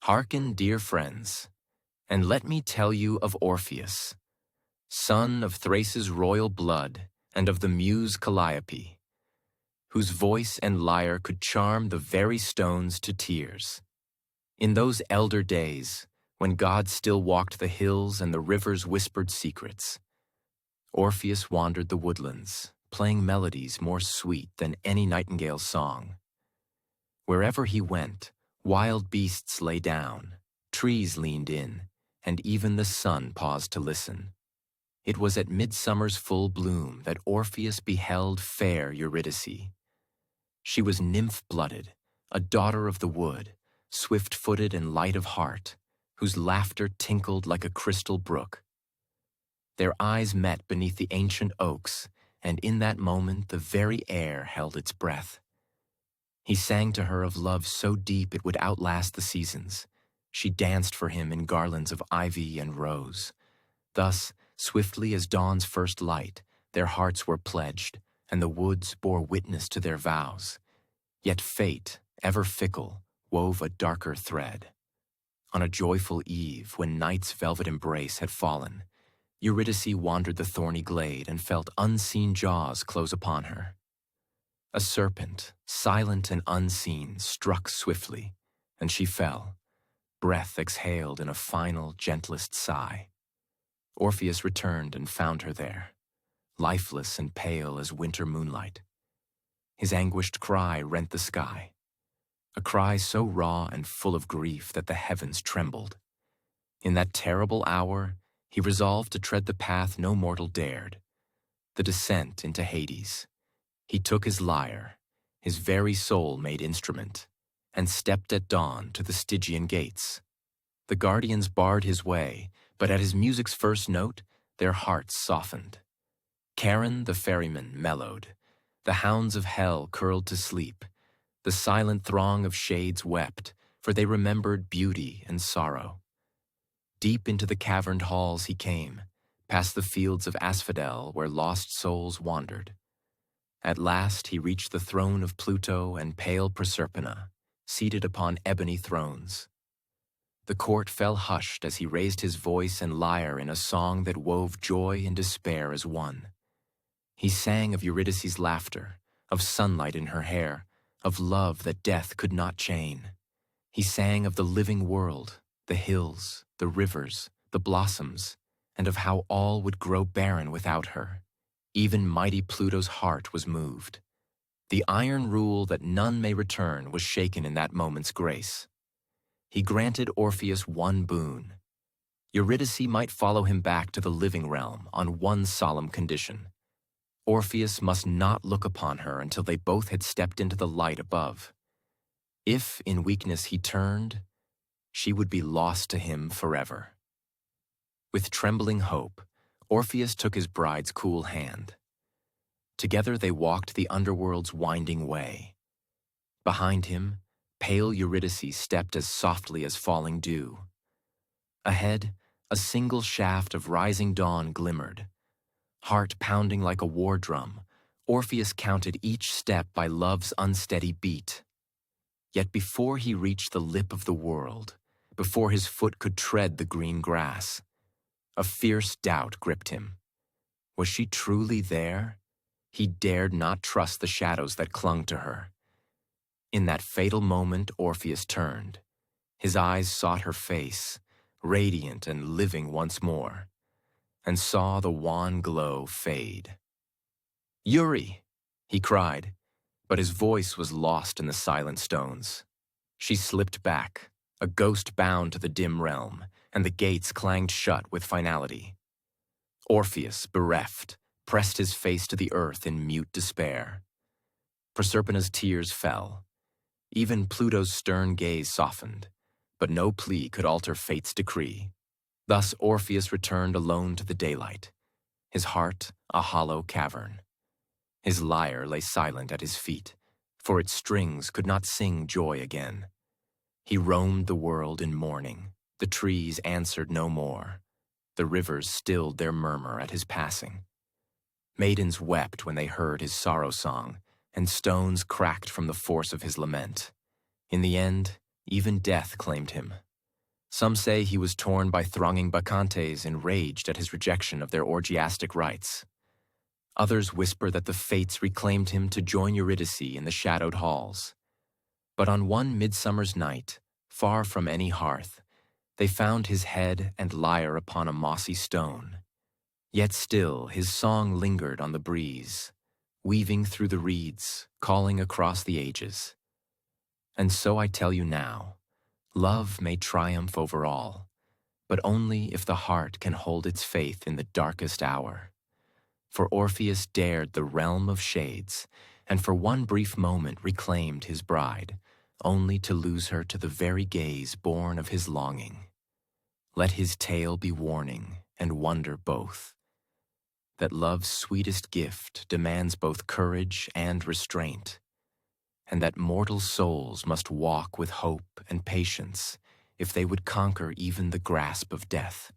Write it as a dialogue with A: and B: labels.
A: Hearken, dear friends, and let me tell you of Orpheus, son of Thrace's royal blood and of the muse Calliope, whose voice and lyre could charm the very stones to tears. In those elder days, when God still walked the hills and the rivers whispered secrets, Orpheus wandered the woodlands, playing melodies more sweet than any nightingale's song. Wherever he went, wild beasts lay down, trees leaned in, and even the sun paused to listen. It was at midsummer's full bloom that Orpheus beheld fair Eurydice. She was nymph-blooded, a daughter of the wood, swift-footed and light of heart, whose laughter tinkled like a crystal brook. Their eyes met beneath the ancient oaks, and in that moment the very air held its breath. He sang to her of love so deep it would outlast the seasons. She danced for him in garlands of ivy and rose. Thus, swiftly as dawn's first light, their hearts were pledged, and the woods bore witness to their vows. Yet fate, ever fickle, wove a darker thread. On a joyful eve, when night's velvet embrace had fallen, Eurydice wandered the thorny glade and felt unseen jaws close upon her. A serpent, silent and unseen, struck swiftly, and she fell, breath exhaled in a final, gentlest sigh. Orpheus returned and found her there, lifeless and pale as winter moonlight. His anguished cry rent the sky, a cry so raw and full of grief that the heavens trembled. In that terrible hour, he resolved to tread the path no mortal dared, the descent into Hades. He took his lyre, his very soul made instrument, and stepped at dawn to the Stygian gates. The guardians barred his way, but at his music's first note, their hearts softened. Charon the ferryman mellowed, the hounds of hell curled to sleep, the silent throng of shades wept, for they remembered beauty and sorrow. Deep into the caverned halls he came, past the fields of asphodel where lost souls wandered. At last he reached the throne of Pluto and pale Proserpina, seated upon ebony thrones. The court fell hushed as he raised his voice and lyre in a song that wove joy and despair as one. He sang of Eurydice's laughter, of sunlight in her hair, of love that death could not chain. He sang of the living world, the hills, the rivers, the blossoms, and of how all would grow barren without her. Even mighty Pluto's heart was moved. The iron rule that none may return was shaken in that moment's grace. He granted Orpheus one boon. Eurydice might follow him back to the living realm on one solemn condition. Orpheus must not look upon her until they both had stepped into the light above. If, in weakness, he turned, she would be lost to him forever. With trembling hope, Orpheus took his bride's cool hand. Together they walked the underworld's winding way. Behind him, pale Eurydice stepped as softly as falling dew. Ahead, a single shaft of rising dawn glimmered. Heart pounding like a war drum, Orpheus counted each step by love's unsteady beat. Yet before he reached the lip of the world, before his foot could tread the green grass, a fierce doubt gripped him. Was she truly there? He dared not trust the shadows that clung to her. In that fatal moment, Orpheus turned. His eyes sought her face, radiant and living once more, and saw the wan glow fade. "Eury!" he cried, but his voice was lost in the silent stones. She slipped back, a ghost bound to the dim realm, and the gates clanged shut with finality. Orpheus, bereft, pressed his face to the earth in mute despair. Proserpina's tears fell. Even Pluto's stern gaze softened, but no plea could alter fate's decree. Thus Orpheus returned alone to the daylight, his heart a hollow cavern. His lyre lay silent at his feet, for its strings could not sing joy again. He roamed the world in mourning. The trees answered no more. The rivers stilled their murmur at his passing. Maidens wept when they heard his sorrow song, and stones cracked from the force of his lament. In the end, even death claimed him, Some say he was torn by thronging bacchantes enraged at his rejection of their orgiastic rites. Others whisper that the fates reclaimed him to join Eurydice in the shadowed halls. But on one midsummer's night, far from any hearth, they found his head and lyre upon a mossy stone. Yet still his song lingered on the breeze, weaving through the reeds, calling across the ages. And so I tell you now, love may triumph over all, but only if the heart can hold its faith in the darkest hour. For Orpheus dared the realm of shades, and for one brief moment reclaimed his bride, only to lose her to the very gaze born of his longing. Let his tale be warning and wonder both, that love's sweetest gift demands both courage and restraint, and that mortal souls must walk with hope and patience if they would conquer even the grasp of death.